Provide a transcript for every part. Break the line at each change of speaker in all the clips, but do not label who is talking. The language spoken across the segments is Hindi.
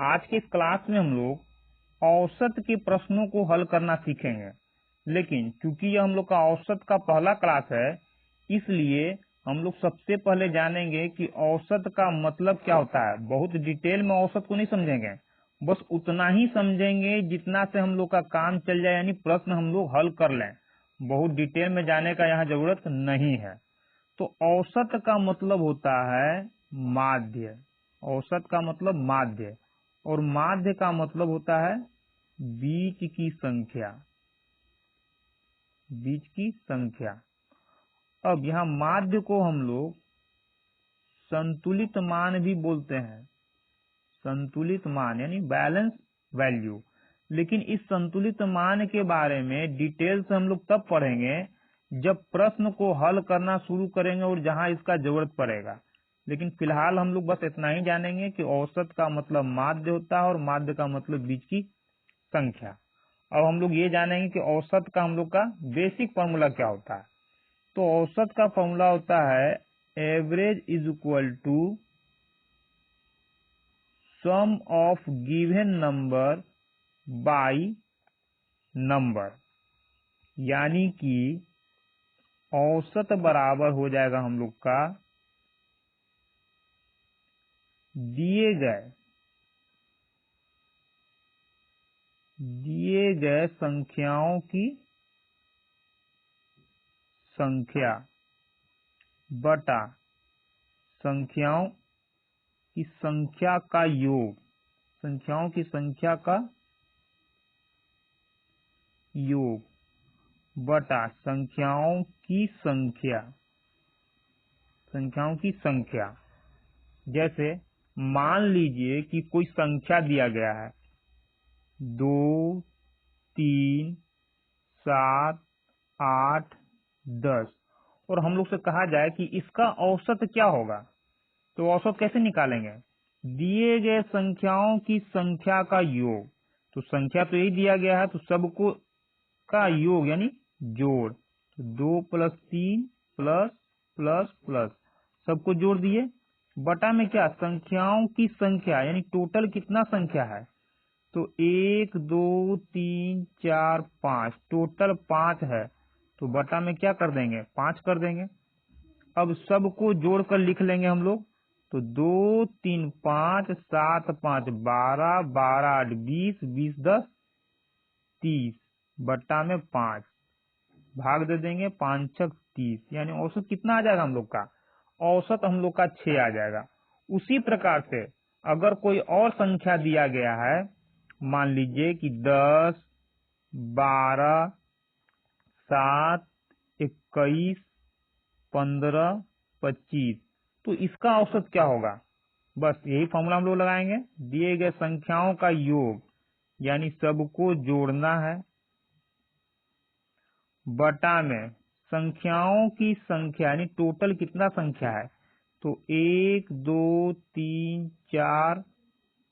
आज के इस क्लास में हम लोग औसत के प्रश्नों को हल करना सीखेंगे। लेकिन चूंकि यह हम लोग का औसत का पहला क्लास है, इसलिए हम लोग सबसे पहले जानेंगे कि औसत का मतलब क्या होता है। बहुत डिटेल में औसत को नहीं समझेंगे, बस उतना ही समझेंगे जितना से हम लोग का काम चल जाए, यानी प्रश्न हम लोग हल कर लें। बहुत डिटेल में जाने का यहाँ जरूरत नहीं है। तो औसत का मतलब होता है माध्य। औसत का मतलब माध्य, और माध्य का मतलब होता है बीच की संख्या। बीच की संख्या। अब यहाँ माध्य को हम लोग संतुलित मान भी बोलते हैं। संतुलित मान यानी बैलेंस वैल्यू। लेकिन इस संतुलित मान के बारे में डिटेल से हम लोग तब पढ़ेंगे जब प्रश्न को हल करना शुरू करेंगे और जहां इसका जरूरत पड़ेगा। लेकिन फिलहाल हम लोग बस इतना ही जानेंगे कि औसत का मतलब माध्य होता है और माध्य का मतलब बीच की संख्या। अब हम लोग ये जानेंगे कि औसत का हम लोग का बेसिक फॉर्मूला क्या होता है। तो औसत का फॉर्मूला होता है average is equal to sum of given number by number, यानी कि औसत बराबर हो जाएगा हम लोग का दिए गए संख्याओं की संख्या बटा संख्याओं की संख्या का योग। संख्याओं की संख्या का योग बटा संख्याओं की संख्या। संख्याओं की संख्या। जैसे मान लीजिए कि कोई संख्या दिया गया है 2, 3, 7, 8, 10, और हम लोग से कहा जाए कि इसका औसत क्या होगा। तो औसत कैसे निकालेंगे? दिए गए संख्याओं की संख्या का योग। तो संख्या तो यही दिया गया है, तो सबको का योग यानी जोड़। तो 2 + 3 प्लस प्लस प्लस सबको जोड़ दिए, बटा में क्या संख्याओं की संख्या यानी टोटल कितना संख्या है। तो 1, 2, 3, 4, 5, टोटल 5 है। तो बटा में क्या कर देंगे 5 कर देंगे। अब सबको जोड़कर लिख लेंगे हम लोग। तो 2, 3, 5, 7, 5, 12, 12, 8, 20, 20, 10, 30, बट्टा में 5 भाग दे देंगे, 5 × 6 = 30, यानी औसत कितना आ जाएगा हम लोग का? औसत हम लोग का 6 आ जाएगा। उसी प्रकार से अगर कोई और संख्या दिया गया है, मान लीजिए कि 10, 12, 7, 21, 15, 25, तो इसका औसत क्या होगा? बस यही फॉर्मूला हम लोग लगाएंगे। दिए गए संख्याओं का योग यानी सबको जोड़ना है, बटा में संख्याओं की संख्या यानी टोटल कितना संख्या है। तो 1, 2, 3, 4,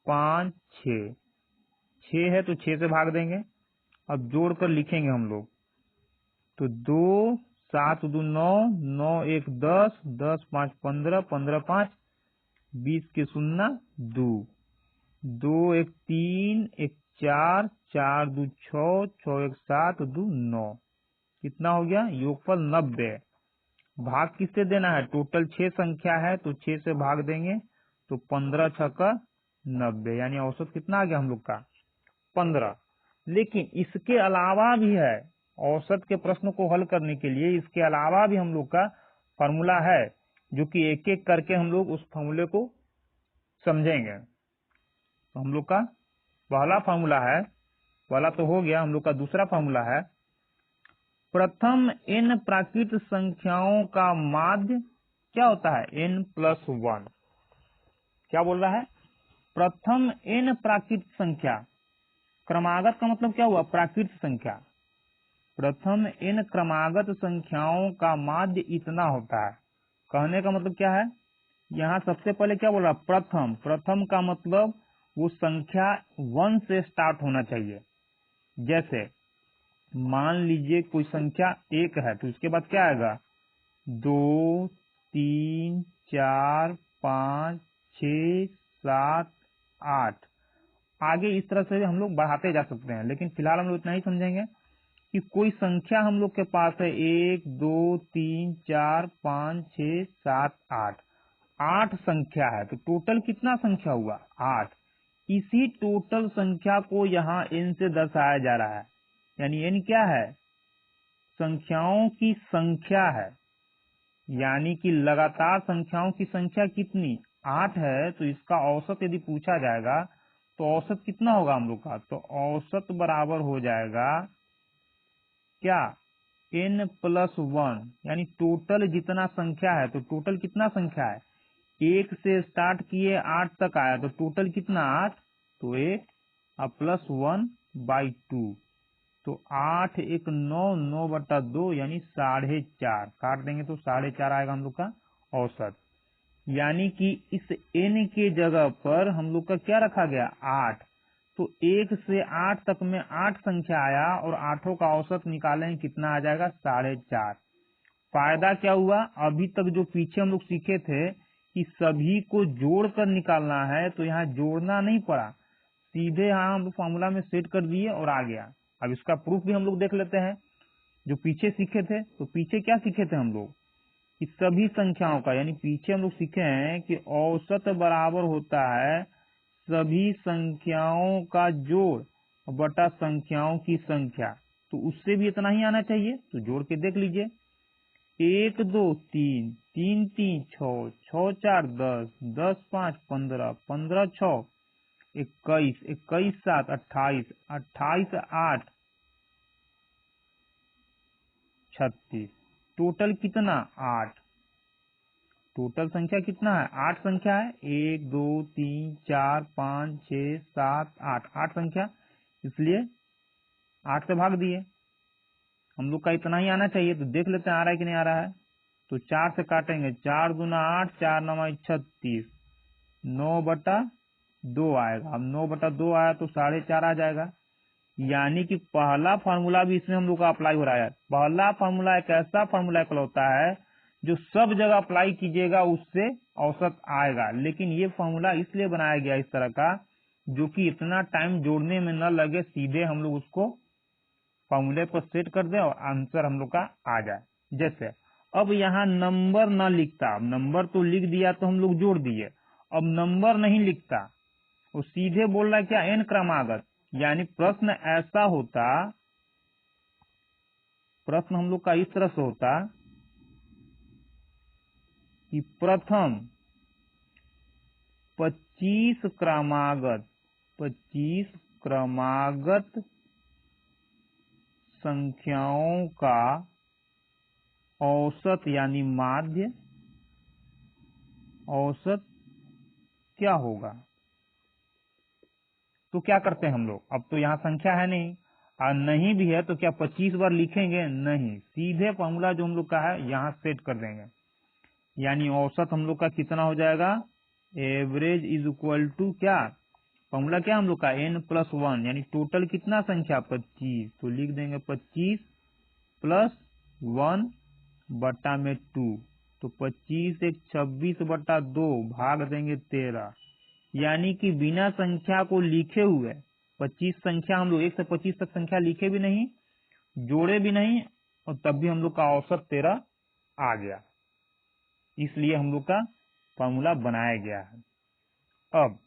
5, 6, 6 है तो 6 से भाग देंगे। अब जोड़कर लिखेंगे हम लोग। तो 2, 7, 2, 9, 9, 1, 10, 10, 5, 15, 15, 5, 20 के 0, 2, 2, 1, 3, 1, 4, 4, 2, 6, 6, 1, 7, 2, 9, कितना हो गया? योगफल 90। भाग किससे देना है? टोटल 6 संख्या है तो 6 से भाग देंगे, तो 15 × 6 = 90, यानी औसत कितना आ गया हम लोग का? 15। लेकिन इसके अलावा भी है, औसत के प्रश्न को हल करने के लिए इसके अलावा भी हम लोग का फॉर्मूला है, जो कि एक एक करके हम लोग उस फॉर्मूले को समझेंगे। तो हम लोग का पहला फॉर्मूला है, पहला तो हो गया, हम लोग का दूसरा फॉर्मूला है प्रथम n प्राकृत संख्याओं का माध्य क्या होता है? n+1। क्या बोल रहा है? प्रथम n प्राकृत संख्या। क्रमागत का मतलब क्या हुआ? प्राकृत संख्या। प्रथम n क्रमागत संख्याओं का माध्य इतना होता है। कहने का मतलब क्या है? यहाँ सबसे पहले क्या बोल रहा? प्रथम। प्रथम का मतलब वो संख्या 1 से स्टार्ट होना चाहिए। जैसे मान लीजिए कोई संख्या 1 है, तो इसके बाद क्या आएगा? 2, 3, 4, 5, 6, 7, 8, आगे इस तरह से हम लोग बढ़ाते जा सकते हैं, लेकिन फिलहाल हम लोग इतना ही समझेंगे कि कोई संख्या हम लोग के पास है 1 2 3 4 5 6 7 8, 8 संख्या है। तो टोटल कितना संख्या हुआ? 8। इसी टोटल संख्या को यहाँ n से दर्शाया जा रहा है, यानी n क्या है? संख्याओं की संख्या है, यानी कि लगातार संख्याओं की संख्या कितनी? 8 है। तो इसका औसत यदि पूछा जाएगा तो औसत कितना होगा हम लोग का? तो औसत बराबर हो जाएगा क्या? n+1, यानी टोटल जितना संख्या है। तो टोटल कितना संख्या है? 1 से स्टार्ट किए 8 तक आया, तो टोटल कितना? 8। तो 1 +1/2, तो 8 1 9, 9/2 यानी 4.5। काट देंगे तो 4.5 आएगा हम लोग का औसत। यानी कि इस n के जगह पर हम लोग का क्या रखा गया? 8। तो 1 से 8 तक में 8 संख्या आया और आठों का औसत निकालें, कितना आ जाएगा? 4.5। फायदा क्या हुआ? अभी तक जो पीछे हम लोग सीखे थे कि सभी को जोड़कर निकालना है, तो यहाँ जोड़ना नहीं पड़ा, सीधे यहाँ हम लोग फॉर्मूला में सेट कर दिए और आ गया। अब इसका प्रूफ भी हम लोग देख लेते हैं जो पीछे सीखे थे। तो पीछे क्या सीखे थे हम लोग? कि सभी संख्याओं का, यानी पीछे हम लोग सीखे हैं कि औसत बराबर होता है सभी संख्याओं का जोड़ बटा संख्याओं की संख्या। तो उससे भी इतना ही आना चाहिए। तो जोड़ के देख लीजिए, 1 2 3, 3 3 6, 6 4 10, 10 5 15, 15 6 21, 21 7 28, 28 8 36। टोटल कितना? 8। टोटल संख्या कितना है? 8 संख्या है। 1 2 3 4 5 6 7 8, 8 संख्या, इसलिए 8 से भाग दिए। हम लोग का इतना ही आना चाहिए। तो देख लेते हैं आ रहा है कि नहीं आ रहा है। तो 4 से काटेंगे, 4 दूना 8, 4 9 36, 9/2 आएगा। अब 9/2 आया तो 4.5 आ जाएगा। यानी कि पहला फार्मूला भी इसमें हम लोग का अप्लाई हो रहा है। पहला फार्मूला एक ऐसा फार्मूला होता है जो सब जगह अप्लाई कीजिएगा उससे औसत आएगा। लेकिन ये फार्मूला इसलिए बनाया गया इस तरह का, जो कि इतना टाइम जोड़ने में न लगे, सीधे हम लोग उसको फार्मूले पर सेट कर दें और आंसर हम लोग का आ जाए। जैसे अब यहाँ नंबर न लिखता, अब नंबर तो लिख दिया तो हम लोग जोड़ दिए। अब नंबर नहीं लिखता, वो सीधे बोल रहा है क्या? n क्रमागत। यानी प्रश्न ऐसा होता, प्रश्न हम लोग का इस तरह से होता कि प्रथम 25 क्रमागत, 25 क्रमागत संख्याओं का औसत यानी माध्य, औसत क्या होगा? तो क्या करते हैं हम लोग? अब तो यहाँ संख्या है नहीं, और नहीं भी है तो क्या 25 बार लिखेंगे? नहीं, सीधे फॉर्मूला जो हम लोग का है यहाँ सेट कर देंगे। यानी औसत हम लोग का कितना हो जाएगा? एवरेज इज इक्वल टू क्या? फॉर्मूला क्या हम लोग का? n+1, यानी टोटल कितना संख्या? 25। तो लिख देंगे 25 + 1/2। तो 25 एक 26/2 भाग देंगे 13। यानी कि बिना संख्या को लिखे हुए 25 संख्या हम लोग 1 से 25 तक संख्या लिखे भी नहीं, जोड़े भी नहीं, और तब भी हम लोग का औसत 13 आ गया। इसलिए हम लोग का फॉर्मूला बनाया गया है। अब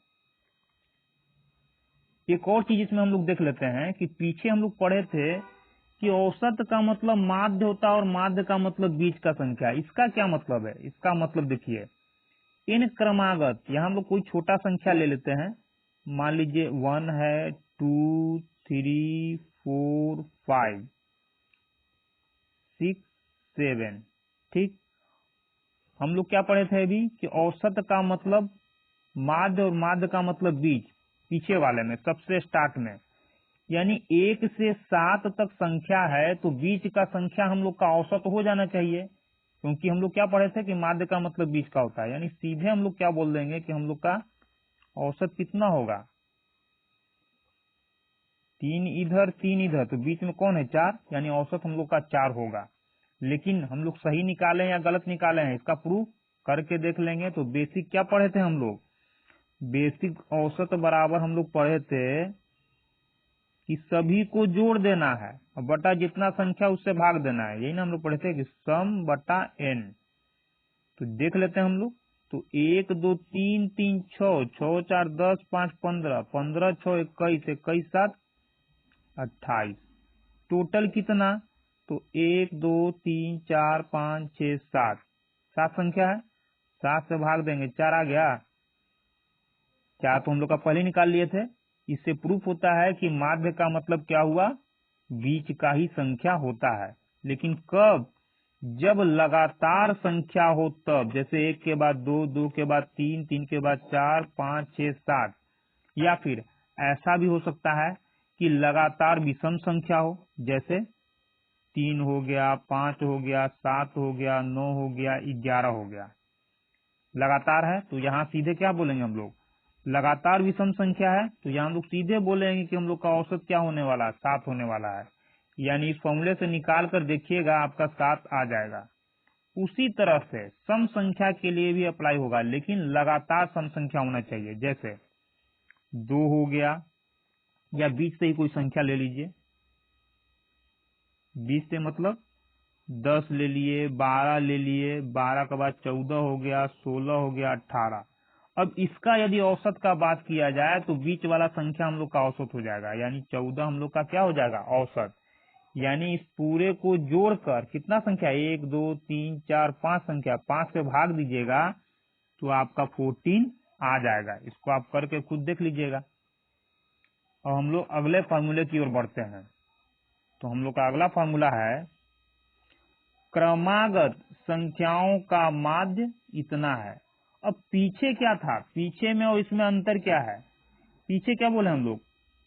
एक और चीज इसमें हम लोग देख लेते हैं कि पीछे हम लोग पढ़े थे कि औसत का मतलब माध्य होता है और माध्य का मतलब बीच का संख्या। इसका क्या मतलब है? इसका मतलब देखिए, इन क्रमागत, यहाँ हम लोग कोई छोटा संख्या ले लेते हैं, मान लीजिए 1 है, 2 3 4 5 6 7। ठीक, हम लोग क्या पढ़े थे अभी कि औसत का मतलब माध्य और माध्य का मतलब बीच, पीछे वाले में सबसे स्टार्ट में। यानी 1 से 7 तक संख्या है तो बीच का संख्या हम लोग का औसत हो जाना चाहिए, क्योंकि हम लोग क्या पढ़े थे कि माध्य का मतलब बीच का होता है। यानी सीधे हम लोग क्या बोल देंगे कि हम लोग का औसत कितना होगा? 3 इधर 3 इधर, तो बीच में कौन है? 4, यानी औसत हम लोग का 4 होगा। लेकिन हम लोग सही निकाले या गलत निकाले हैं, इसका प्रूफ करके देख लेंगे। तो बेसिक क्या पढ़े थे हम लोग? बेसिक औसत बराबर हम लोग पढ़े थे कि सभी को जोड़ देना है और बटा जितना संख्या उससे भाग देना है, यही ना हम लोग पढ़े थे कि सम बटा n। तो देख लेते हैं हम लोग। तो 1 2 3 3 6, 6 4 10 5 15, 15 6 21, 21 7 28। टोटल कितना? तो 1 2 3 4 5 6 7, 7 संख्या है। 7 से भाग देंगे 4 आ गया। क्या तो हम लोग का पहले निकाल लिए थे। इससे प्रूफ होता है कि माध्य का मतलब क्या हुआ? बीच का ही संख्या होता है। लेकिन कब? जब लगातार संख्या हो तब, जैसे 1 के बाद 2, 2 के बाद 3, 3 के बाद 4, 5 6 7। या फिर ऐसा भी हो सकता है कि लगातार विषम संख्या हो, जैसे 3 हो गया, 5 हो गया, 7 हो गया, 9 हो गया, 11 हो गया। लगातार है तो यहाँ सीधे क्या बोलेंगे हम लोग? लगातार विषम संख्या है तो यहाँ हम लोग सीधे बोलेंगे कि हम लोग का औसत क्या होने वाला है? 7 होने वाला है। यानी इस फॉर्मूले से निकाल कर देखिएगा, आपका 7 आ जाएगा। उसी तरह से सम संख्या के लिए भी अप्लाई होगा, लेकिन लगातार सम संख्या होना चाहिए। जैसे 2 हो गया, या बीच से ही कोई संख्या ले लीजिए। बीच से मतलब 10 ले लिए, 12 ले लिए, 12 के बाद 14 हो गया, 16 हो गया, 18। अब इसका यदि औसत का बात किया जाए तो बीच वाला संख्या हम लोग का औसत हो जाएगा, यानी 14 हम लोग का क्या हो जाएगा? औसत। यानी इस पूरे को जोड़कर कितना संख्या? 1 2 3 4 5 संख्या, 5 से भाग दीजिएगा तो आपका 14 आ जाएगा। इसको आप करके खुद देख लीजिएगा। और हम लोग अगले फॉर्मूले की ओर बढ़ते हैं। तो हम लोग का अगला फॉर्मूला है, क्रमागत संख्याओं का माध्य इतना है। अब पीछे क्या था? पीछे में और इसमें अंतर क्या है? पीछे क्या बोले हम लोग?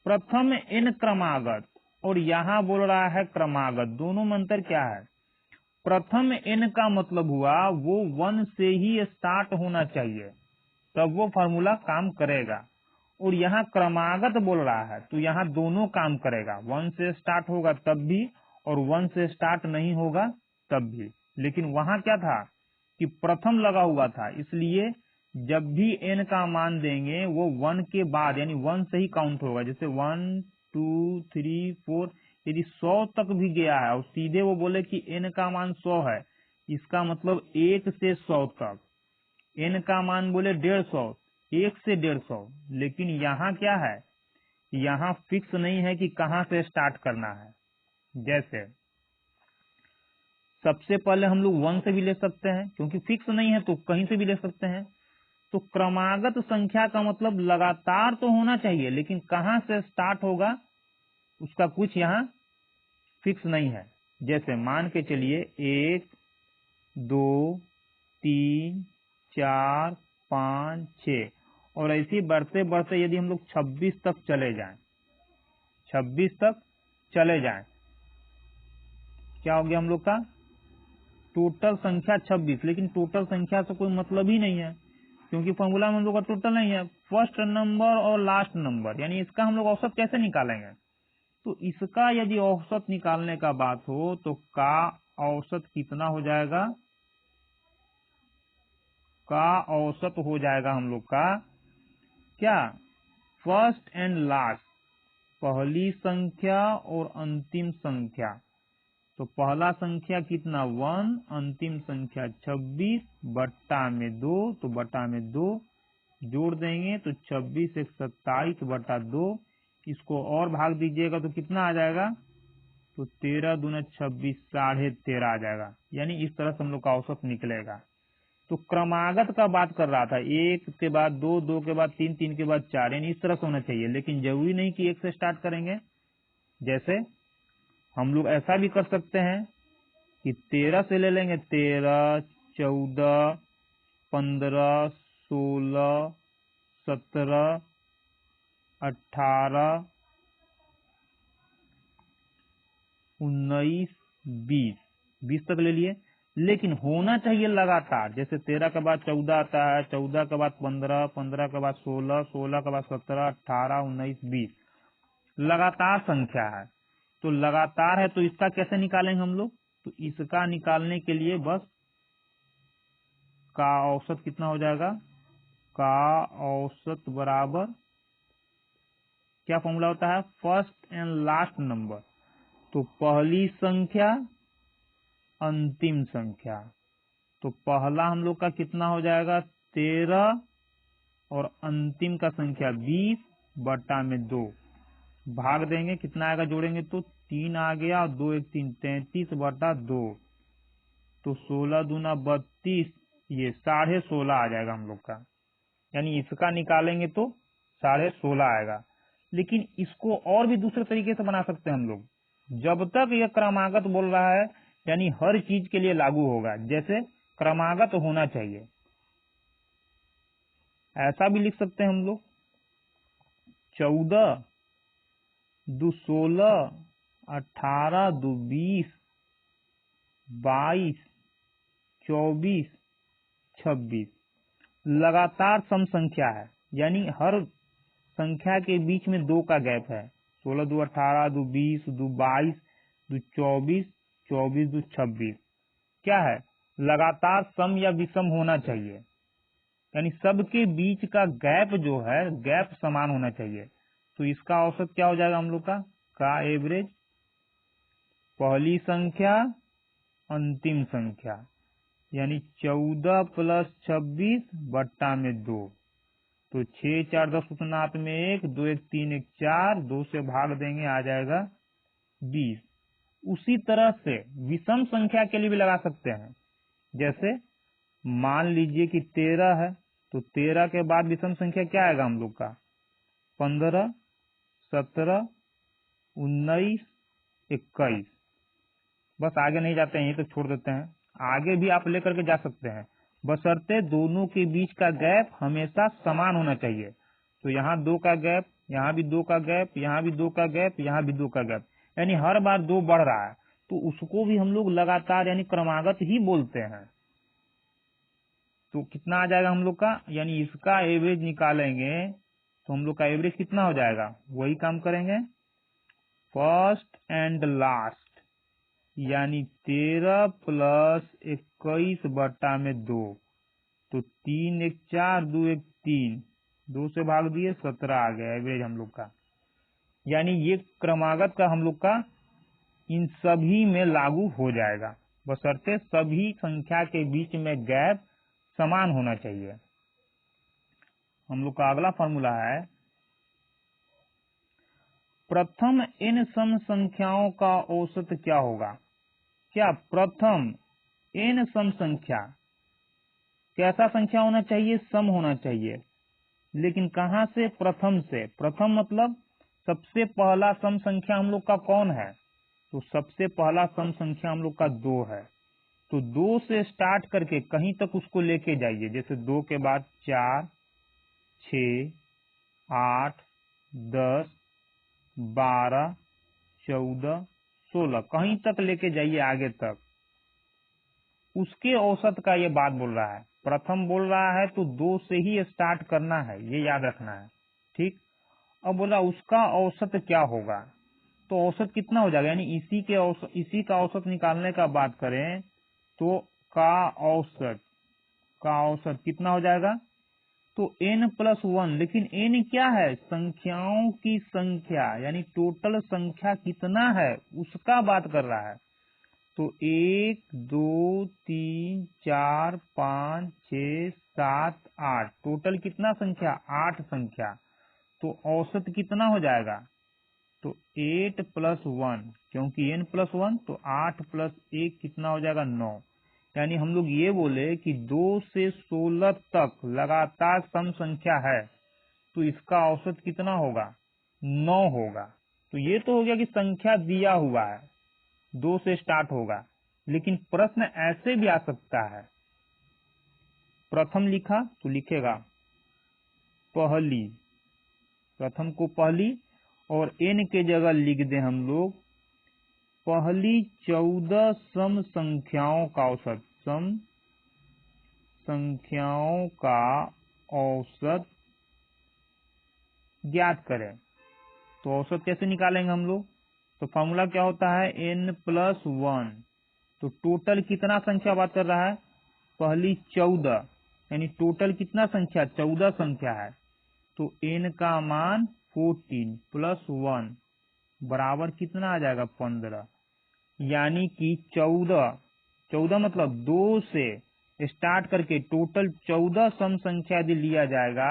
प्रथम n क्रमागत, और यहाँ बोल रहा है क्रमागत। दोनों में अंतर क्या है? प्रथम n का मतलब हुआ वो 1 से ही स्टार्ट होना चाहिए, तब वो फॉर्मूला काम करेगा। और यहाँ क्रमागत बोल रहा है तो यहाँ दोनों काम करेगा। 1 से स्टार्ट होगा तब भी, और 1 से स्टार्ट नहीं होगा तब भी। लेकिन वहां क्या था कि प्रथम लगा हुआ था, इसलिए जब भी n का मान देंगे वो 1 के बाद, यानी 1 से ही काउंट होगा। जैसे 1 2 3 4, यदि 100 तक भी गया है और सीधे वो बोले कि n का मान 100 है, इसका मतलब 1 से 100 तक। n का मान बोले 150, 1 से 150। लेकिन यहाँ क्या है? यहाँ फिक्स नहीं है कि कहाँ से स्टार्ट करना है। जैसे सबसे पहले हम लोग 1 से भी ले सकते हैं, क्योंकि फिक्स नहीं है तो कहीं से भी ले सकते हैं। तो क्रमागत संख्या का मतलब लगातार तो होना चाहिए, लेकिन कहाँ से स्टार्ट होगा उसका कुछ यहाँ फिक्स नहीं है। जैसे मान के चलिए 1 2 3 4 5 6, और ऐसे बढ़ते बढ़ते यदि हम लोग 26 तक चले जाएं, 26 तक चले जाएं, क्या हो गया हम लोग का? टोटल संख्या 26। लेकिन टोटल संख्या से कोई मतलब ही नहीं है, क्योंकि फॉर्मूला में हम लोग का टोटल नहीं है, फर्स्ट नंबर और लास्ट नंबर। यानी इसका हम लोग औसत कैसे निकालेंगे? तो इसका यदि औसत निकालने का बात हो तो का औसत कितना हो जाएगा? का औसत हो जाएगा हम लोग का क्या? फर्स्ट एंड लास्ट, पहली संख्या और अंतिम संख्या। तो पहला संख्या कितना? 1, अंतिम संख्या 26 बट्टा में 2, तो बट्टा में 2 जोड़ देंगे तो 26 एक 27 बट्टा 2। इसको और भाग दीजिएगा तो कितना आ जाएगा? तो 13 दूना 26, 13.5 आ जाएगा। यानी इस तरह से हम लोग का औसत निकलेगा। तो क्रमागत का बात कर रहा था, 1 के बाद 2, 2 के बाद 3, 3 के बाद 4, यानी इस तरह से होना चाहिए। लेकिन जरूरी नहीं कि 1 से स्टार्ट करेंगे। जैसे हम लोग ऐसा भी कर सकते हैं कि 13 से ले लेंगे, 13 14 15 16 17 18 19 20 तक ले लिए। लेकिन होना चाहिए लगातार। जैसे 13 के बाद 14 आता है, 14 के बाद 15, 15 के बाद 16, 16 के बाद 17, 18 19 20, लगातार संख्या है। तो लगातार है तो इसका कैसे निकालेंगे हम लोग? तो इसका निकालने के लिए बस का औसत कितना हो जाएगा? का औसत बराबर क्या फॉर्मूला होता है, फर्स्ट एंड लास्ट नंबर। तो पहली संख्या अंतिम संख्या, तो पहला हम लोग का कितना हो जाएगा 13 और अंतिम का संख्या 20/2 भाग देंगे कितना आएगा, जोड़ेंगे तो 3 आ गया और 2 1 3 33/2 तो 16 दूना 32, ये 16.5 आ जाएगा हम लोग का, यानी इसका निकालेंगे तो 16.5 आएगा। लेकिन इसको और भी दूसरे तरीके से बना सकते हैं हम लोग, जब तक यह क्रमागत बोल रहा है यानी हर चीज के लिए लागू होगा, जैसे क्रमागत होना चाहिए, ऐसा भी लिख सकते हैं हम लोग 14 दो 16, 18 दो 20, 22, 24, 26 लगातार सम संख्या है, यानी हर संख्या के बीच में 2 का गैप है। 16 दो 18, दो 20, दो 22, दो 24, 24 दो 26 क्या है, लगातार सम या विषम होना चाहिए, यानी सबके बीच का गैप जो है गैप समान होना चाहिए। तो इसका औसत क्या हो जाएगा हम लोग का एवरेज, पहली संख्या अंतिम संख्या, यानी 14 + 26/2 तो 6 4 10 उत्नात में 1 2 1 3 1 4 2 से भाग देंगे आ जाएगा 20। उसी तरह से विषम संख्या के लिए भी लगा सकते हैं, जैसे मान लीजिए कि 13 है तो 13 के बाद विषम संख्या क्या आएगा हम लोग का 15 17 19 21। बस आगे नहीं जाते हैं, यही तो छोड़ देते हैं, आगे भी आप लेकर के जा सकते हैं, बशर्ते दोनों के बीच का गैप हमेशा समान होना चाहिए। तो यहाँ 2 का गैप, यहाँ भी 2 का गैप, यहाँ भी 2 का गैप, यहाँ भी 2 का गैप, यानी हर बार 2 बढ़ रहा है, तो उसको भी हम लोग लगातार यानी क्रमागत ही बोलते हैं। तो कितना आ जाएगा हम लोग का, यानी इसका एवरेज निकालेंगे तो हम लोग का एवरेज कितना हो जाएगा, वही काम करेंगे फर्स्ट एंड लास्ट, यानी 13 + 21/2 तो 3 1 4 2 1 3 2 से भाग दिए 17 आ गया एवरेज हम लोग का। यानी ये क्रमागत का हम लोग का इन सभी में लागू हो जाएगा, बशर्ते सभी संख्या के बीच में गैप समान होना चाहिए। हम लोग का अगला फॉर्मूला है, प्रथम n सम संख्याओं का औसत क्या होगा। क्या प्रथम n सम संख्या कैसा संख्या होना चाहिए, सम होना चाहिए, लेकिन कहां से, प्रथम से। प्रथम मतलब सबसे पहला सम संख्या हम लोग का कौन है, तो सबसे पहला सम संख्या हम लोग का 2 है, तो 2 से स्टार्ट करके कहीं तक उसको लेके जाइए, जैसे 2 के बाद 4 6 8 10 12 14 16 कहीं तक लेके जाइए आगे तक, उसके औसत का ये बात बोल रहा है। प्रथम बोल रहा है तो 2 से ही स्टार्ट करना है, ये याद रखना है, ठीक। अब बोला उसका औसत क्या होगा, तो औसत कितना हो जाएगा, यानी इसी का औसत निकालने का बात करें तो का औसत कितना हो जाएगा, तो n+1, लेकिन n क्या है, संख्याओं की संख्या, यानी टोटल संख्या कितना है उसका बात कर रहा है। तो 1 2 3 4 5 6 7 8 टोटल कितना संख्या, 8 संख्या, तो औसत कितना हो जाएगा, तो 8+1, क्योंकि n+1 तो 8 + 1 कितना हो जाएगा 9। यानी हम लोग ये बोले कि 2 से 16 तक लगातार सम संख्या है, तो इसका औसत कितना होगा 9 होगा। तो ये तो हो गया कि संख्या दिया हुआ है 2 से स्टार्ट होगा, लेकिन प्रश्न ऐसे भी आ सकता है, प्रथम लिखा तो लिखेगा पहली, प्रथम को पहली, और n के जगह लिख दे हम लोग पहली 14 सम संख्याओं का औसत, सम संख्याओं का औसत ज्ञात करें। तो औसत कैसे निकालेंगे हम लोग, तो फॉर्मूला क्या होता है n+1, तो टोटल कितना संख्या बात कर रहा है, पहली 14, यानी टोटल कितना संख्या, 14 संख्या है। तो n का मान 14 प्लस 1 बराबर कितना आ जाएगा, 15। यानी कि 14 मतलब 2 से स्टार्ट करके टोटल 14 सम संख्या यदि लिया जाएगा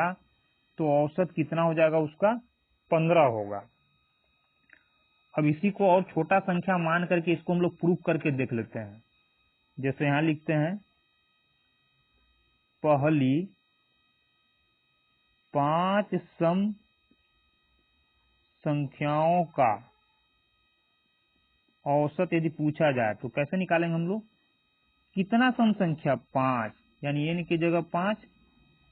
तो औसत कितना हो जाएगा उसका, 15 होगा। अब इसी को और छोटा संख्या मान करके इसको हम लोग प्रूफ करके देख लेते हैं। जैसे यहां लिखते हैं, पहली 5 सम संख्याओं का औसत यदि पूछा जाए तो कैसे निकालेंगे हम लोग, कितना सम संख्या, 5, यानी n की जगह 5,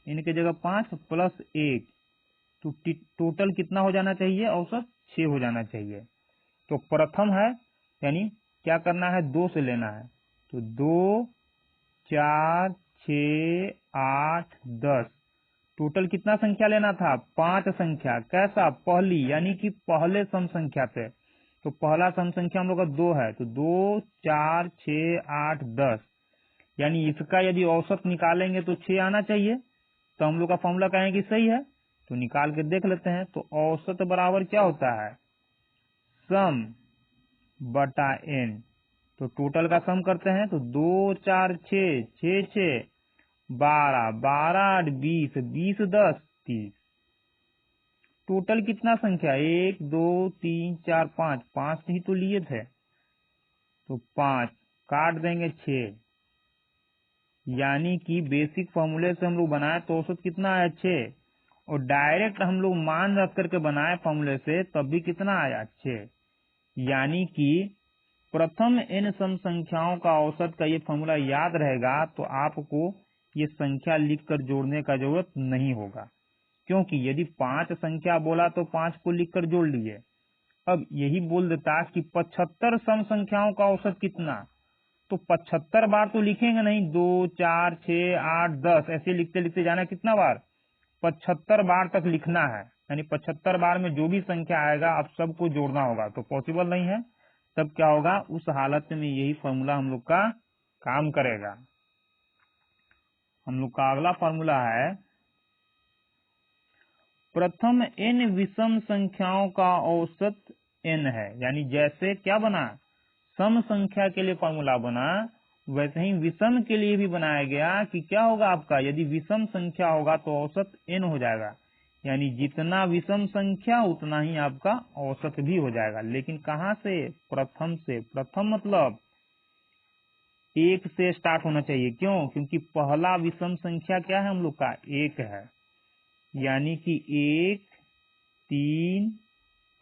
n की जगह 5 प्लस 1, तो टोटल कितना हो जाना चाहिए, औसत 6 हो जाना चाहिए। तो प्रथम है, यानी क्या करना है, 2 से लेना है। तो 2, 4, 6, 8, 10, टोटल कितना संख्या लेना था, 5 संख्या। कैसा, पहली, यानी कि पहले सम संख्या से। तो पहला सम संख्या हम लोग का 2 है, तो 2, 4, 6, 8, 10, यानी इसका यदि औसत निकालेंगे तो 6 आना चाहिए। तो हम लोग का फॉर्मूला कहें कि सही है, तो निकाल के देख लेते हैं। तो औसत बराबर क्या होता है, सम बटा n। तो टोटल का सम करते हैं, तो 2, 4, 6, 6, 6, 12, 12, 8, 20, 20, 10, 30, टोटल कितना संख्या, 1, 2, 3, 4, 5 ही तो लिए थे। तो 5 काट देंगे 6, यानी कि बेसिक फॉर्मूले से हम लोग बनाए तो औसत कितना आया, 6। और डायरेक्ट हम लोग मान रख करके बनाए फॉर्मूले से, तब भी कितना आया, 6। यानी कि प्रथम n सम संख्याओं का औसत का ये फॉर्मूला याद रहेगा तो आपको ये संख्या लिखकर जोड़ने का जरूरत नहीं होगा, क्योंकि यदि 5 संख्या बोला तो 5 को लिखकर जोड़ लीजिए। अब यही बोल देता कि 75 सम संख्याओं का औसत कितना, तो 75 बार तो लिखेंगे नहीं, 2, 4, 6, 8, 10 ऐसे लिखते लिखते जाना, कितना बार, 75 बार तक लिखना है। यानी 75 बार में जो भी संख्या आएगा आप सबको जोड़ना होगा, तो पॉसिबल नहीं है। तब क्या होगा, उस हालत में यही फॉर्मूला हम लोग का काम करेगा। हम लोग का अगला फॉर्मूला है, प्रथम n विषम संख्याओं का औसत n है। यानी जैसे क्या बना, सम संख्या के लिए फॉर्मूला बना, वैसे ही विषम के लिए भी बनाया गया कि क्या होगा आपका, यदि विषम संख्या होगा तो औसत n हो जाएगा। यानी जितना विषम संख्या उतना ही आपका औसत भी हो जाएगा। लेकिन कहाँ से, प्रथम से। प्रथम मतलब 1 से स्टार्ट होना चाहिए, क्यों, क्योंकि पहला विषम संख्या क्या है हम लोग का, 1 है। यानी कि 1, 3,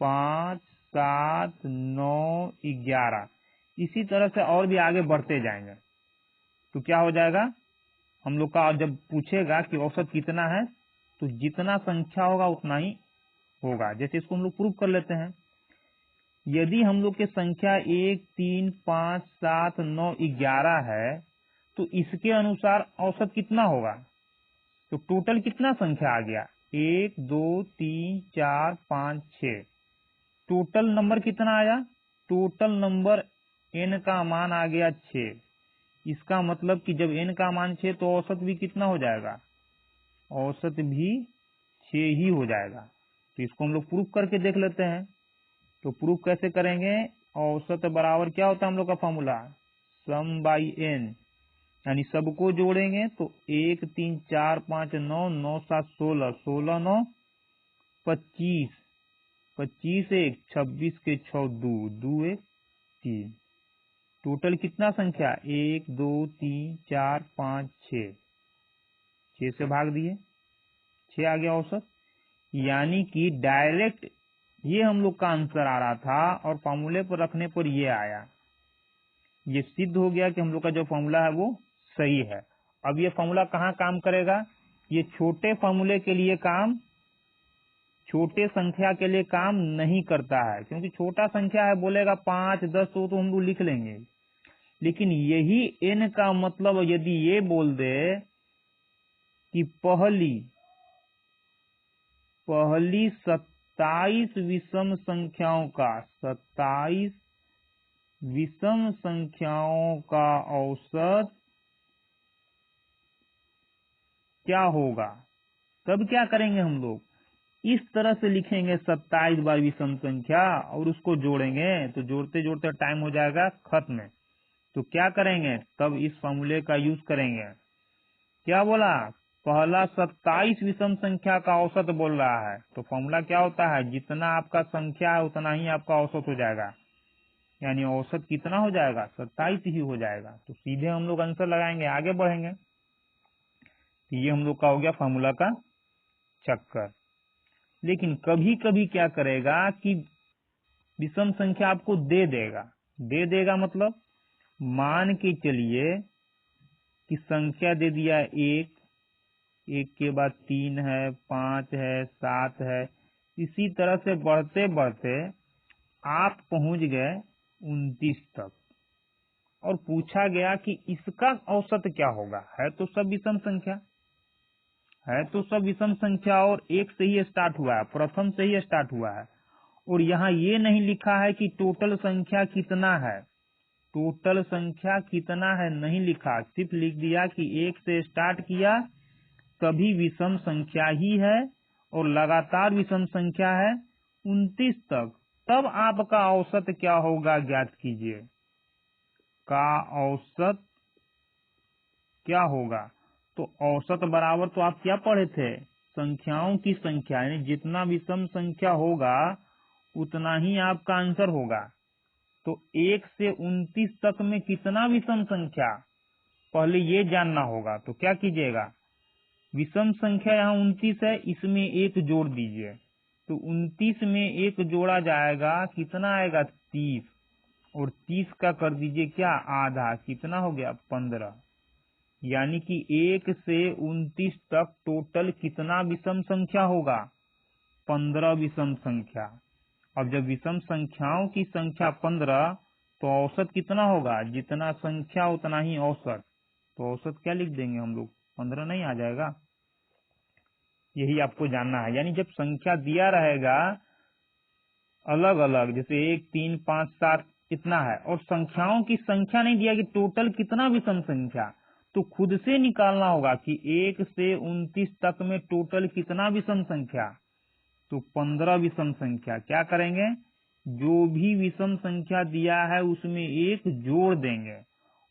5, 7, 9, 11, इसी तरह से और भी आगे बढ़ते जाएंगे। तो क्या हो जाएगा, हम लोग का जब पूछेगा कि औसत कितना है, तो जितना संख्या होगा उतना ही होगा। जैसे इसको हम लोग प्रूव कर लेते हैं। यदि हम लोग के संख्या 1, 3, 5, 7, 9, 11 है, तो इसके अनुसार औसत कितना होगा, तो टोटल कितना संख्या आ गया, 1, 2, 3, 4, 5, 6, टोटल नंबर कितना आया, टोटल नंबर n का मान आ गया 6। इसका मतलब कि जब n का मान 6 तो औसत भी कितना हो जाएगा, औसत भी 6 ही हो जाएगा। तो इसको हम लोग प्रूफ करके देख लेते हैं। तो प्रूफ कैसे करेंगे, औसत बराबर क्या होता है हम लोग का फॉर्मूला, सम बाई n, यानी सबको जोड़ेंगे तो 1, 3, 4, 5, 9, 9, 7, 16, 16, 9, 25, 25 1, 26 के 6 2, 2 1 3, टोटल कितना संख्या, 1, 2, 3, 4, 5, 6, 6 से भाग दिए, 6 आ गया औसत। यानी कि डायरेक्ट ये हम लोग का आंसर आ रहा था और फॉर्मूले पर रखने पर ये आया। ये सिद्ध हो गया कि हम लोग का जो फॉर्मूला है वो सही है। अब ये फॉर्मूला कहाँ काम करेगा, ये छोटे फॉर्मूले के लिए काम, छोटे संख्या के लिए काम नहीं करता है, क्योंकि छोटा संख्या है, बोलेगा 5, 10 तो हम लोग लिख लेंगे। लेकिन यही n का मतलब यदि ये बोल दे कि पहली 27 विषम संख्याओं का, 27 विषम संख्याओं का औसत क्या होगा, तब क्या करेंगे हम लोग, इस तरह से लिखेंगे 27 बार विषम संख्या और उसको जोड़ेंगे, तो जोड़ते जोड़ते टाइम हो जाएगा खत्म। तो क्या करेंगे, तब इस फॉर्मूले का यूज करेंगे। क्या बोला, पहला 27 विषम संख्या का औसत बोल रहा है, तो फॉर्मूला क्या होता है, जितना आपका संख्या है उतना ही आपका औसत हो जाएगा, यानी औसत कितना हो जाएगा, 27 ही हो जाएगा। तो सीधे हम लोग आंसर लगाएंगे, आगे बढ़ेंगे। तो ये हम लोग का हो गया फॉर्मूला का चक्कर। लेकिन कभी कभी क्या करेगा कि विषम संख्या आपको दे देगा मतलब मान के चलिए कि संख्या दे दिया एक, एक के बाद 3 है, 5 है, 7 है, इसी तरह से बढ़ते बढ़ते आप पहुंच गए 29 तक, और पूछा गया कि इसका औसत क्या होगा। है तो सब विषम संख्या, है तो सब विषम संख्या, और एक से ही स्टार्ट हुआ है, प्रथम से ही स्टार्ट हुआ है, और यहाँ ये नहीं लिखा है कि टोटल संख्या कितना है, टोटल संख्या कितना है नहीं लिखा, सिर्फ लिख दिया कि एक से स्टार्ट किया तभी विषम संख्या ही है और लगातार विषम संख्या है 29 तक, तब आपका औसत क्या होगा ज्ञात कीजिए, का औसत क्या होगा। तो औसत बराबर तो आप क्या पढ़े थे, संख्याओं की संख्या, यानी जितना विषम संख्या होगा उतना ही आपका आंसर होगा। तो 1 से 29 तक में कितना विषम संख्या, पहले ये जानना होगा। तो क्या कीजिएगा, विषम संख्या यहाँ 29 है, इसमें एक जोड़ दीजिए, तो 29 में एक जोड़ा जाएगा, कितना आएगा 30, और 30 का कर दीजिए क्या आधा, कितना हो गया 15, यानी कि 1 से 29 तक टोटल कितना विषम संख्या होगा, 15 विषम संख्या। अब जब विषम संख्याओं की संख्या 15, तो औसत कितना होगा, जितना संख्या उतना ही औसत, तो औसत क्या लिख देंगे हम लोग, 15 नहीं आ जाएगा। यही आपको जानना है, यानी जब संख्या दिया रहेगा अलग अलग, जैसे 1, 3, 5, 7 इतना है, और संख्याओं की संख्या नहीं दिया कि टोटल कितना विषम संख्या, तो खुद से निकालना होगा कि 1 से 29 तक में टोटल कितना विषम संख्या, तो 15 विषम संख्या। क्या करेंगे, जो भी विषम संख्या दिया है उसमें एक जोड़ देंगे,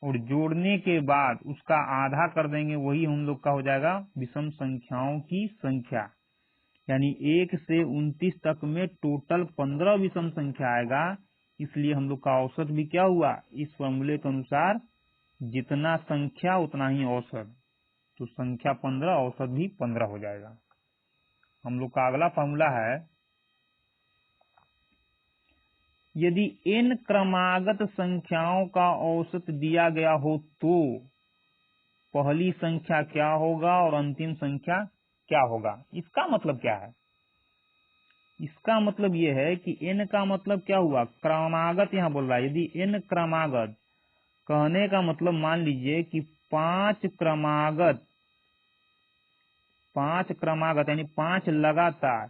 और जोड़ने के बाद उसका आधा कर देंगे, वही हम लोग का हो जाएगा विषम संख्याओं की संख्या। यानी 1 से 29 तक में टोटल 15 विषम संख्या आएगा, इसलिए हम लोग का औसत भी क्या हुआ, इस फॉर्मूले के अनुसार जितना संख्या उतना ही औसत, तो संख्या 15 औसत भी 15 हो जाएगा। हम लोग का अगला फॉर्मूला है, यदि n क्रमागत संख्याओं का औसत दिया गया हो तो पहली संख्या क्या होगा और अंतिम संख्या क्या होगा। इसका मतलब क्या है, इसका मतलब यह है कि n का मतलब क्या हुआ, क्रमागत यहाँ बोल रहा है। यदि n क्रमागत, कहने का मतलब मान लीजिए कि 5 क्रमागत यानी 5 लगातार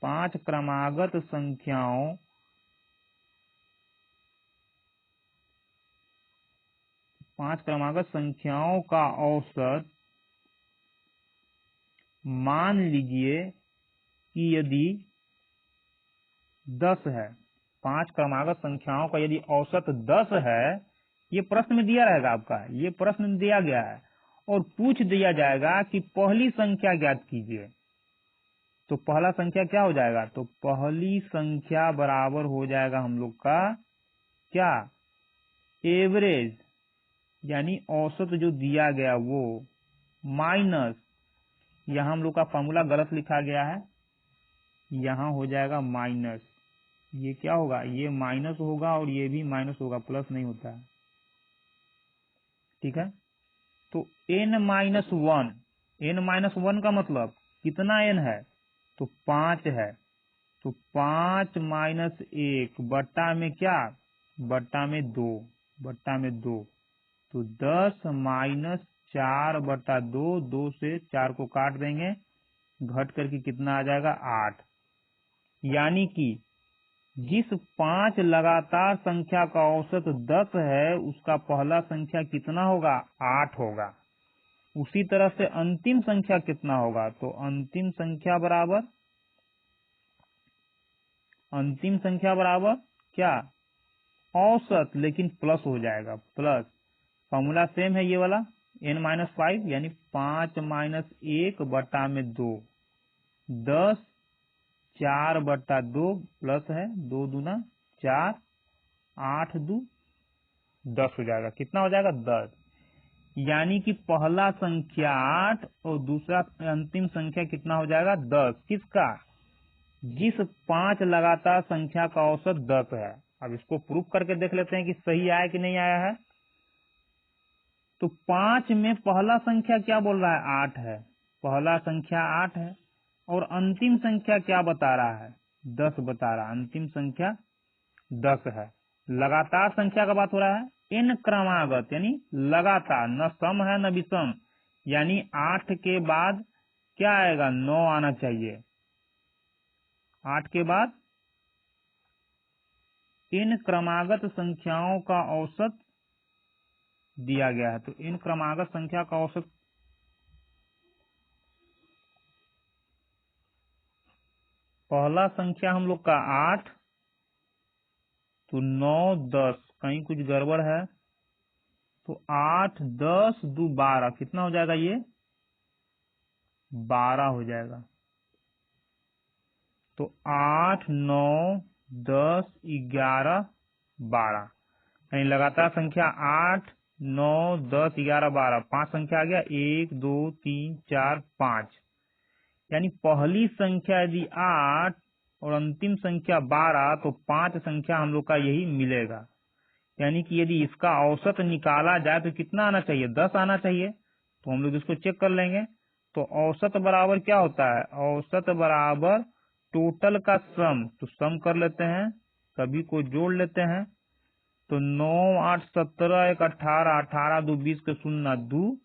5 क्रमागत संख्याओं, 5 क्रमागत संख्याओं का औसत मान लीजिए कि यदि 10 है, 5 क्रमागत संख्याओं का यदि औसत 10 है, ये प्रश्न में दिया रहेगा आपका, ये प्रश्न दिया गया है, और पूछ दिया जाएगा कि पहली संख्या ज्ञात कीजिए, तो पहला संख्या क्या हो जाएगा, तो पहली संख्या बराबर हो जाएगा हम लोग का क्या, एवरेज, यानी औसत जो दिया गया वो, माइनस, यहाँ हम लोग का फॉर्मूला गलत लिखा गया है, यहाँ हो जाएगा माइनस, ये क्या होगा, ये माइनस होगा और ये भी माइनस होगा, प्लस नहीं होता है, ठीक है। तो n-1, n-1 का मतलब कितना n है, तो 5 है, तो 5 माइनस 1 बट्टा में क्या, बट्टा में 2, बट्टा में 2, तो 10 माइनस 4 बटा 2, 2 से 4 को काट देंगे, घट करके कितना आ जाएगा 8। यानी कि जिस 5 लगातार संख्या का औसत 10 है, उसका पहला संख्या कितना होगा, 8 होगा। उसी तरह से अंतिम संख्या कितना होगा, तो अंतिम संख्या बराबर क्या, औसत, लेकिन प्लस हो जाएगा, प्लस। फॉर्मूला सेम है ये वाला, n-5 यानी 5-1/2, 10, 4/2 प्लस है 2 दूना 4, 8 दू 10 हो जाएगा। कितना हो जाएगा, 10। यानी कि पहला संख्या 8 और दूसरा अंतिम संख्या कितना हो जाएगा, 10। किसका, जिस 5 लगातार संख्या का औसत 10 है। अब इसको प्रूफ करके देख लेते हैं कि सही आया कि नहीं आया है। तो 5 में पहला संख्या क्या बोल रहा है, 8 है, पहला संख्या 8 है, और अंतिम संख्या क्या बता रहा है, 10 बता रहा है, अंतिम संख्या 10 है। लगातार संख्या का बात हो रहा है, इन क्रमागत यानी लगातार, न सम है न विषम, यानी 8 के बाद क्या आएगा, 9 आना चाहिए। 8 के बाद इन क्रमागत संख्याओं का औसत दिया गया है। तो इन क्रमागत संख्या का औसत पहला संख्या हम लोग का 8, तो 9, 10, कहीं कुछ गड़बड़ है, तो 8, 10 दू 12, कितना हो जाएगा, ये 12 हो जाएगा। तो 8, 9, 10, 11, 12, यानी लगातार संख्या 8, 9, 10, 11, 12, 5 संख्या आ गया, 1, 2, 3, 4, 5। यानी पहली संख्या यदि 8 और अंतिम संख्या 12, तो 5 संख्या हम लोग का यही मिलेगा। यानी कि यदि इसका औसत निकाला जाए तो कितना आना चाहिए, 10 आना चाहिए। तो हम लोग इसको चेक कर लेंगे। तो औसत बराबर क्या होता है, औसत बराबर टोटल का सम। तो सम कर लेते हैं, सभी को जोड़ लेते हैं। तो 9, 8, 17, 1, 18, 18 दो 20 के 0,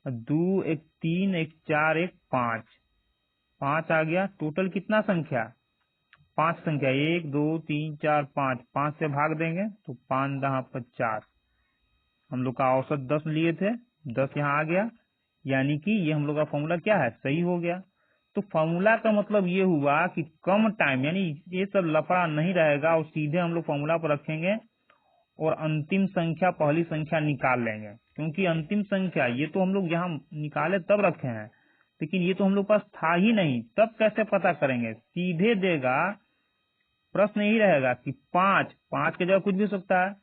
2, 1, 3, 1, 4, 1, 5, 5 आ गया। टोटल कितना संख्या, 5 संख्या, 1, 2, 3, 4, 5, 5 से भाग देंगे तो 5 दहा 50। हम लोग का औसत 10 लिए थे, 10 यहाँ आ गया। यानी कि ये हम लोग का फॉर्मूला क्या है, सही हो गया। तो फॉर्मूला का मतलब ये हुआ कि कम टाइम, यानी ये सब लफड़ा नहीं रहेगा और सीधे हम लोग फॉर्मूला पर रखेंगे और अंतिम संख्या पहली संख्या निकाल लेंगे। क्योंकि अंतिम संख्या ये तो हम लोग यहाँ निकाले तब रखे हैं, लेकिन ये तो हम लोग पास था ही नहीं, तब कैसे पता करेंगे, सीधे देगा। प्रश्न यही रहेगा कि 5 के जगह कुछ भी हो सकता है।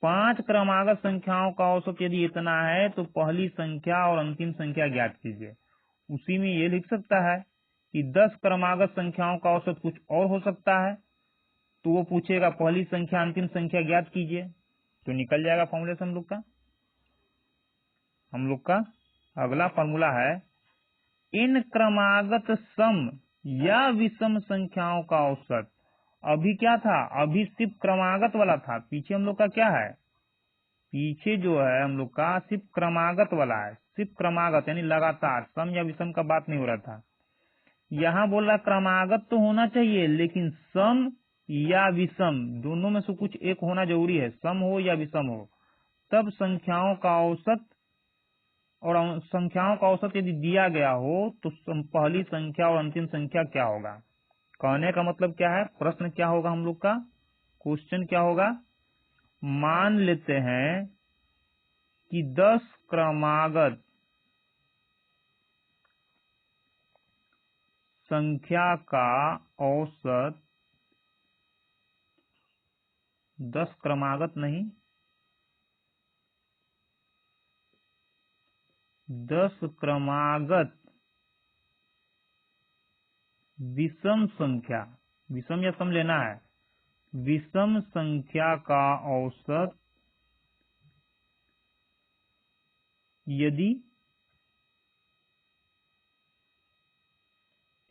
5 क्रमागत संख्याओं का औसत यदि इतना है तो पहली संख्या और अंतिम संख्या ज्ञात कीजिए। उसी में ये लिख सकता है कि 10 क्रमागत संख्याओं का औसत कुछ और हो सकता है, तो वो पूछेगा पहली संख्या अंतिम संख्या ज्ञात कीजिए, तो निकल जाएगा फॉर्मूले से हम लोग का अगला फॉर्मूला है इन क्रमागत सम या विषम संख्याओं का औसत। अभी क्या था, अभी सिर्फ क्रमागत वाला था। पीछे हम लोग का क्या है, पीछे जो है हम लोग का सिर्फ क्रमागत वाला है, सिर्फ क्रमागत यानी लगातार, सम या विषम का बात नहीं हो रहा था। यहाँ बोल रहा क्रमागत तो होना चाहिए, लेकिन सम या विषम दोनों में से कुछ एक होना जरूरी है, सम हो या विषम हो, तब संख्याओं का औसत। और संख्याओं का औसत यदि दिया गया हो तो पहली संख्या और अंतिम संख्या क्या होगा। कहने का मतलब क्या है, प्रश्न क्या होगा हम लोग का, क्वेश्चन क्या होगा। मान लेते हैं कि 10 क्रमागत संख्या का औसत, 10 क्रमागत नहीं, 10 क्रमागत विषम संख्या, विषम या सम लेना है, विषम संख्या का औसत यदि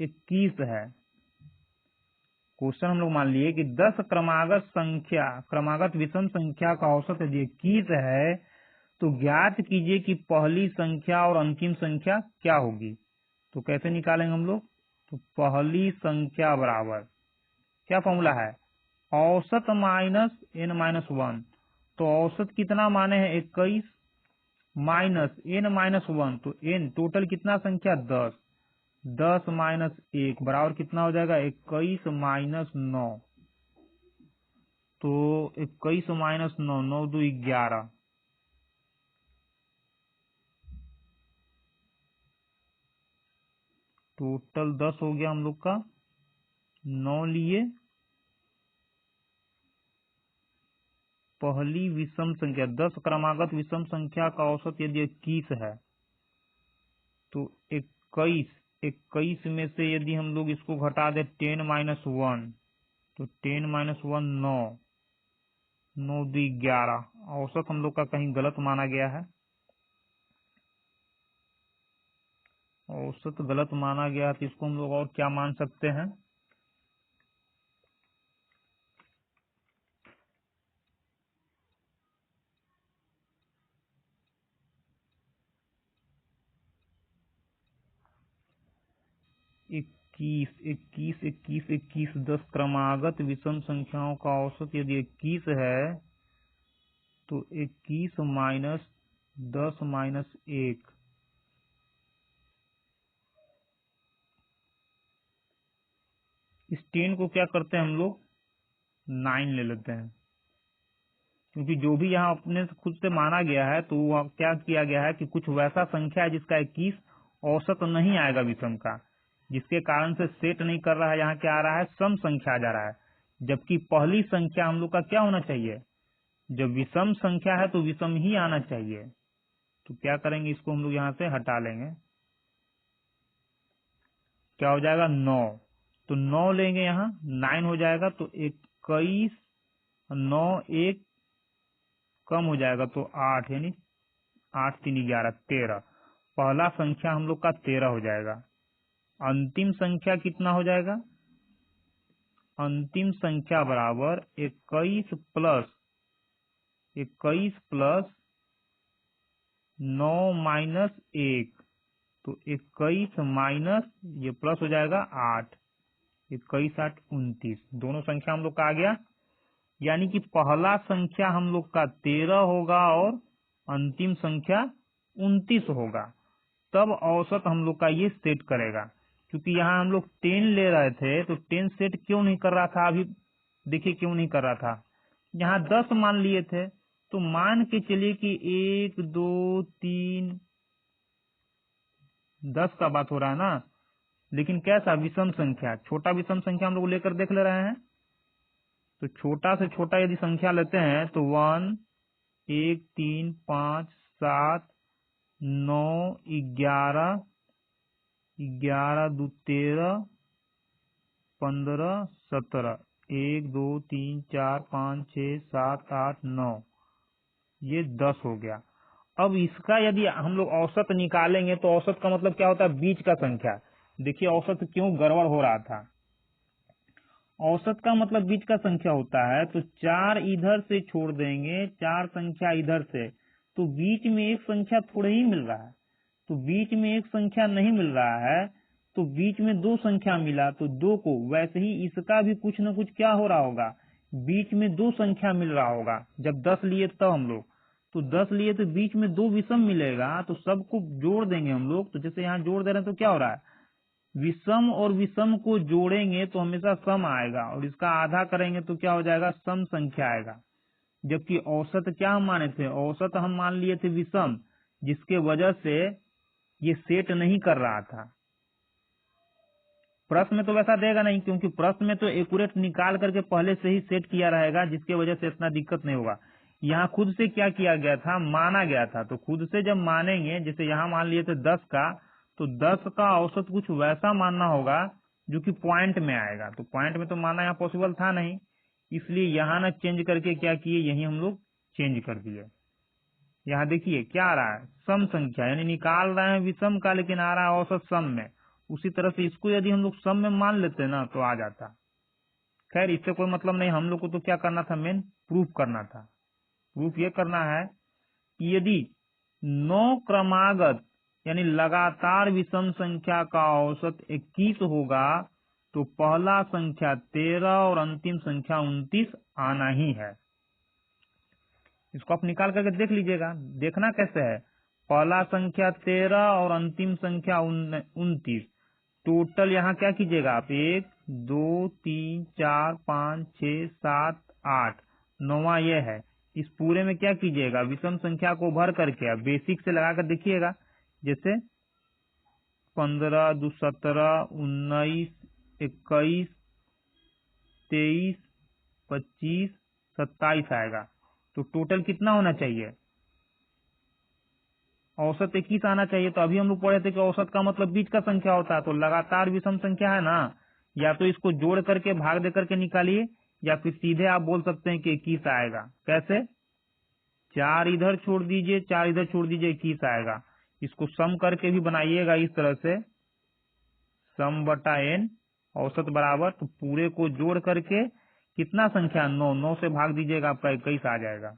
21 है। क्वेश्चन हम लोग मान लिए कि 10 क्रमागत संख्या, क्रमागत विषम संख्या का औसत यदि 21 है, तो ज्ञात कीजिए कि पहली संख्या और अंतिम संख्या क्या होगी। तो कैसे निकालेंगे हम लोग, तो पहली संख्या बराबर क्या फॉर्मूला है, औसत माइनस n-1। तो औसत कितना माने हैं, 21, माइनस n-1, तो n टोटल कितना संख्या 10, 10 माइनस 1 बराबर कितना हो जाएगा 21 माइनस 9, तो 21 माइनस 9, 9 2 11, टोटल 10 हो गया हम लोग का। 9 लिए पहली विषम संख्या 10 क्रमागत विषम संख्या का औसत यदि 21 है तो 21 में से यदि हम लोग इसको घटा दे 10 माइनस 1, तो 10 माइनस 1 9, 9 2 11, औसत हम लोग का कहीं गलत माना गया है, औसत गलत माना गया तो इसको हम लोग और क्या मान सकते हैं, इक्कीस 10 क्रमागत विषम संख्याओं का औसत यदि 21 है तो 21 माइनस 10 माइनस 1, इस 10 को क्या करते हैं हम लोग 9 ले लेते हैं, क्योंकि जो भी यहाँ अपने से खुद से माना गया है तो वो क्या किया गया है कि कुछ वैसा संख्या है जिसका 21 औसत नहीं आएगा विषम का, जिसके कारण से सेट नहीं कर रहा है, यहाँ क्या आ रहा है सम संख्या आ जा रहा है, जबकि पहली संख्या हम लोग का क्या होना चाहिए, जब विषम संख्या है तो विषम ही आना चाहिए। तो क्या करेंगे इसको हम लोग यहाँ से हटा लेंगे, क्या हो जाएगा 9, तो 9 लेंगे यहाँ 9 हो जाएगा, तो 21 9 1 कम हो जाएगा तो 8, यानी 8 3 11 13, पहला संख्या हम लोग का 13 हो जाएगा। अंतिम संख्या कितना हो जाएगा, अंतिम संख्या बराबर 21 प्लस 9 माइनस 1, तो 21 माइनस ये प्लस हो जाएगा 8, 21 8 29, दोनों संख्या हम लोग का आ गया, यानी कि पहला संख्या हम लोग का 13 होगा और अंतिम संख्या 29 होगा, तब औसत हम लोग का ये सेट करेगा। क्योंकि यहाँ हम लोग 10 ले रहे थे तो 10 सेट क्यों नहीं कर रहा था, अभी देखिए क्यों नहीं कर रहा था, यहाँ 10 मान लिए थे, तो मान के चलिए कि 1 2 3 10 का बात हो रहा है ना, लेकिन कैसा विषम संख्या, छोटा विषम संख्या हम लोग लेकर देख ले रहे हैं, तो छोटा से छोटा यदि संख्या लेते हैं तो 1 1 3 5 7 9 11 11 2 13 15 17 1 2 3 4 5 6 7 8 9, ये 10 हो गया। अब इसका यदि हम लोग औसत निकालेंगे तो औसत का मतलब क्या होता है, बीच का संख्या। देखिए औसत क्यों गड़बड़ हो रहा था, औसत का मतलब बीच का संख्या होता है, तो 4 इधर से छोड़ देंगे, 4 संख्या इधर से, तो बीच में एक संख्या थोड़े ही मिल रहा है, तो बीच में एक संख्या नहीं मिल रहा है, तो बीच में 2 संख्या मिला, तो 2 को, वैसे ही इसका भी कुछ न कुछ क्या हो रहा होगा, बीच में 2 संख्या मिल रहा होगा। जब 10 लिए तब हम लोग, तो 10 लिए तो बीच में 2 विषम मिलेगा, तो सबको जोड़ देंगे हम लोग, तो जैसे यहाँ जोड़ दे रहे हैं तो क्या हो रहा है, विषम और विषम को जोड़ेंगे तो हमेशा सम आएगा, और इसका आधा करेंगे तो क्या हो जाएगा, सम संख्या आएगा। जबकि औसत क्या हम माने थे, औसत हम मान लिए थे विषम, जिसके वजह से ये सेट नहीं कर रहा था। प्रश्न में तो वैसा देगा नहीं, क्योंकि प्रश्न में तो एक्यूरेट निकाल करके पहले से ही सेट किया रहेगा, जिसके वजह से इतना दिक्कत नहीं होगा। यहाँ खुद से क्या किया गया था, माना गया था, तो खुद से जब मानेंगे, जैसे यहाँ मान लिए थे 10 का, तो 10 का औसत कुछ वैसा मानना होगा जो कि पॉइंट में आएगा, तो पॉइंट में तो मानना यहाँ पॉसिबल था नहीं, इसलिए यहाँ ना चेंज करके क्या किए, यही हम लोग चेंज कर दिए। यहाँ देखिए क्या आ रहा है, सम संख्या, यानी निकाल रहे हैं विषम का, लेकिन आ रहा है औसत सम में। उसी तरह से इसको यदि हम लोग सम में मान लेते ना तो आ जाता। खैर इससे कोई मतलब नहीं, हम लोग को तो क्या करना था, मेन प्रूफ करना था। प्रूफ ये करना है कि यदि 9 क्रमागत यानी लगातार विषम संख्या का औसत 21 होगा तो पहला संख्या 13 और अंतिम संख्या 29 आना ही है। इसको आप निकाल करके देख लीजिएगा। देखना कैसे है, पहला संख्या 13 और अंतिम संख्या 29। टोटल यहाँ क्या कीजिएगा आप, 1 2 3 4 5 6 7 8, 9वां ये है। इस पूरे में क्या कीजिएगा, विषम संख्या को भर करके आप बेसिक से लगा कर देखिएगा। जैसे 15 2 17 19 21 23 25 27 आएगा। तो टोटल कितना होना चाहिए, औसत 21 आना चाहिए। तो अभी हम लोग पढ़े थे कि औसत का मतलब बीच का संख्या होता है। तो लगातार विषम संख्या है ना, या तो इसको जोड़ करके भाग दे करके निकालिए, या फिर सीधे आप बोल सकते हैं कि 21 आएगा। कैसे, 4 इधर छोड़ दीजिए, 4 इधर छोड़ दीजिए, 21 आएगा। इसको सम करके भी बनाइएगा इस तरह से, सम बटा n औसत बराबर, तो पूरे को जोड़ करके कितना संख्या, 9, 9 से भाग दीजिएगा, आपका 21 आ जाएगा।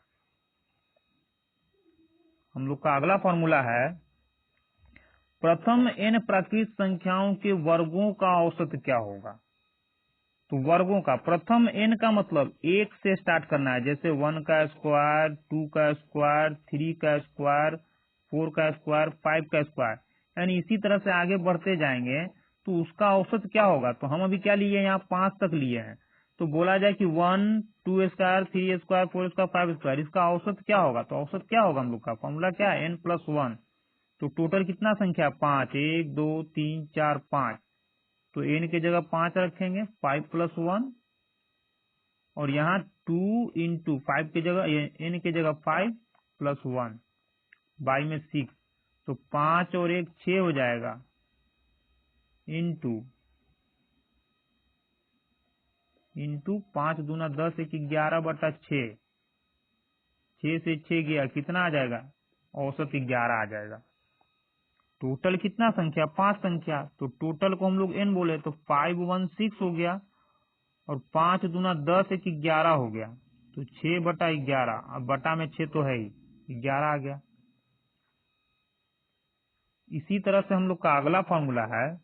हम लोग का अगला फॉर्मूला है, प्रथम n प्राकृत संख्याओं के वर्गों का औसत क्या होगा। तो वर्गों का, प्रथम n का मतलब 1 से स्टार्ट करना है। जैसे 1 का स्क्वायर, 2 का स्क्वायर, 3 का स्क्वायर, 4 का स्क्वायर, 5 का स्क्वायर, यानी इसी तरह से आगे बढ़ते जाएंगे तो उसका औसत क्या होगा। तो हम अभी क्या लिए, यहाँ 5 तक लिए हैं। तो बोला जाए कि 1 2 स्क्वायर, 3 स्क्वायर, 4 स्क्वायर, 5 स्क्वायर, इसका औसत क्या होगा। तो औसत क्या होगा, हम लोग का फॉर्मूला क्या है, n+1। तो टोटल कितना संख्या, 5, 1 2 3 4 5। तो n के जगह 5 रखेंगे, 5+1, और यहाँ 2 इंटू 5 के जगह, n के जगह 5+1, बाई में 6। तो 5 और 1 6 हो जाएगा, इंटू 5 दूना 10, 1 11/6, 6 से 6 गया, कितना आ जाएगा, औसत 11 आ जाएगा। टोटल कितना संख्या, 5 संख्या। तो टोटल को हम लोग n बोले तो 516 हो गया, और 5 दूना 10, 1 11 हो गया। तो 6/11, अब बटा में 6 तो है ही, 11 आ गया। इसी तरह से हम लोग का अगला फॉर्मूला है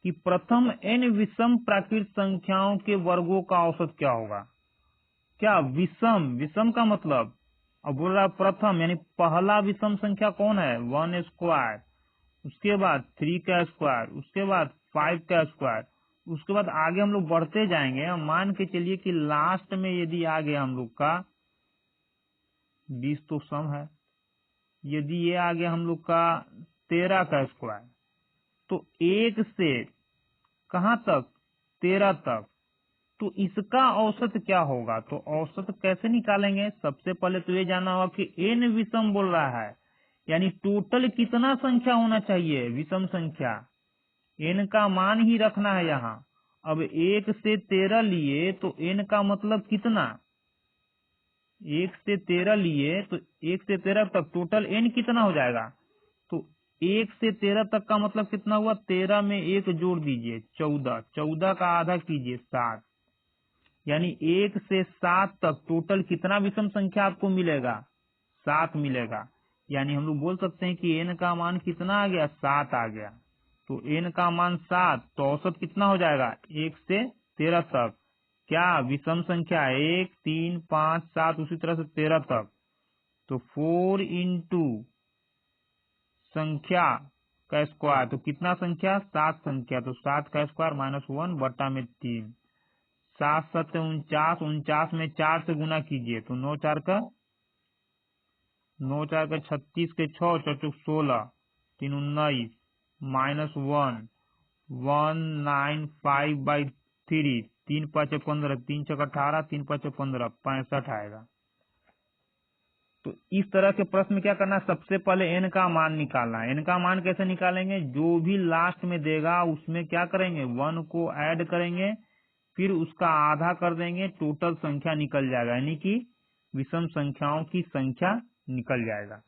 कि प्रथम n विषम प्राकृत संख्याओं के वर्गों का औसत क्या होगा। क्या विषम, विषम का मतलब, अब बोल रहा प्रथम यानी पहला विषम संख्या कौन है, 1 स्क्वायर, उसके बाद 3 का स्क्वायर, उसके बाद 5 का स्क्वायर, उसके बाद आगे हम लोग बढ़ते जाएंगे। हम मान के चलिए कि लास्ट में यदि आ गया हम लोग का 20 तो सम है, यदि ये आ गया हम लोग का 13 का स्क्वायर, तो 1 से कहां तक, 13 तक, तो इसका औसत क्या होगा। तो औसत कैसे निकालेंगे, सबसे पहले तो ये जानना होगा कि n विषम बोल रहा है, यानी टोटल कितना संख्या होना चाहिए, विषम संख्या, n का मान ही रखना है यहाँ। अब 1 से 13 लिए तो n का मतलब कितना, 1 से 13 लिए तो 1 से 13 तक टोटल n कितना हो जाएगा। तो 1 से 13 तक का मतलब कितना हुआ, 13 में 1 जोड़ दीजिए, 14, 14 का आधा कीजिए 7, यानी 1 से 7 तक टोटल कितना विषम संख्या आपको मिलेगा, 7 मिलेगा। यानी हम लोग बोल सकते हैं कि n का मान कितना आ गया, 7 आ गया। तो n का मान 7, तो औसत कितना हो जाएगा, 1 से 13 तक, क्या विषम संख्या 1 3 5 7, उसी तरह से 13 तक। तो 4 इंटू संख्या का स्क्वायर, तो कितना संख्या, 7 संख्या, तो 7 का स्क्वायर -1 बटा में 3, 7 7 49, 49 में 4 से गुना कीजिए तो 9 4 का 36 के 6 4 16, 3 19, -1 195/3, 3 5 15, 3 6 18, 3 5 15, 65 आएगा। तो इस तरह के प्रश्न में क्या करना है, सबसे पहले n का मान निकालना है। n का मान कैसे निकालेंगे, जो भी लास्ट में देगा उसमें क्या करेंगे, 1 को ऐड करेंगे, फिर उसका आधा कर देंगे, टोटल संख्या निकल जाएगा, यानी कि विषम संख्याओं की संख्या निकल जाएगा।